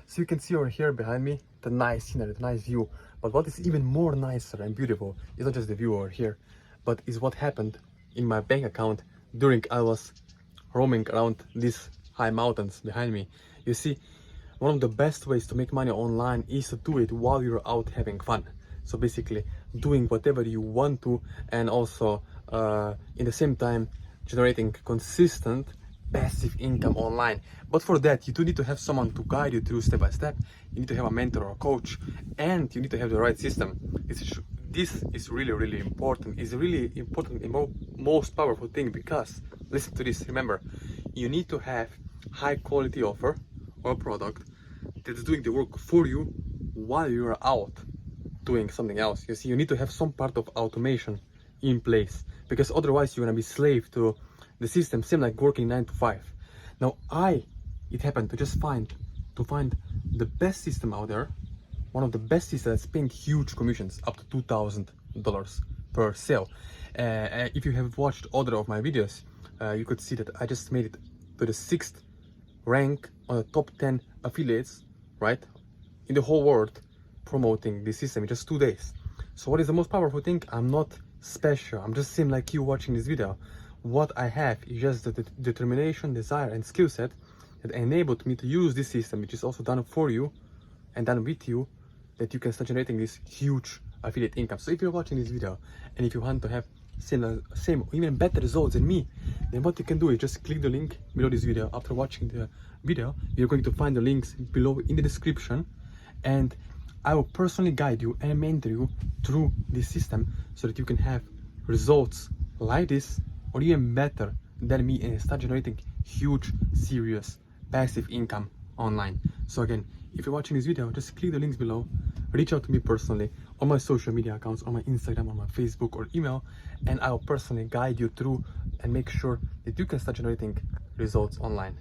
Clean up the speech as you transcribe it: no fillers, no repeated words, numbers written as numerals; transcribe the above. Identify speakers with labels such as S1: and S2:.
S1: So you can see over here behind me the nice scenery, the nice view. But what is even more nicer and beautiful is not just the view over here, but is what happened in my bank account during I was roaming around these high mountains behind me. You see, one of the best ways to make money online is to do it while you're out having fun. So basically doing whatever you want to, and also in the same time generating consistent passive income online. But for that you do need to have someone to guide you through step by step. You need to have a mentor or a coach, and you need to have the right system. This is really important. It's really important and most powerful thing, because listen to this, remember, you need to have high quality offer or product that's doing the work for you while you're out doing something else. You see, you need to have some part of automation in place, because otherwise you're gonna be slave to the system, same like working 9 to 5. Now it happened to just find the best system out there, one of the best systems that's paying huge commissions, up to $2,000 per sale. If you have watched other of my videos, you could see that I just made it to the 6th rank on the top 10 affiliates, right, in the whole world, promoting this system in just 2 days. So what is the most powerful thing? I'm not special, I'm just same like you watching this video. What I have is just the determination, desire and skill set that enabled me to use this system, which is also done for you and done with you, that you can start generating this huge affiliate income. So if you're watching this video and if you want to have same or even better results than me, then what you can do is just click the link below this video. After watching the video, you're going to find the links below in the description, and I will personally guide you and mentor you through this system so that you can have results like this or even better than me and start generating huge, serious, passive income online. So again, if you're watching this video, just click the links below, reach out to me personally on my social media accounts, on my Instagram, on my Facebook or email, and I'll personally guide you through and make sure that you can start generating results online.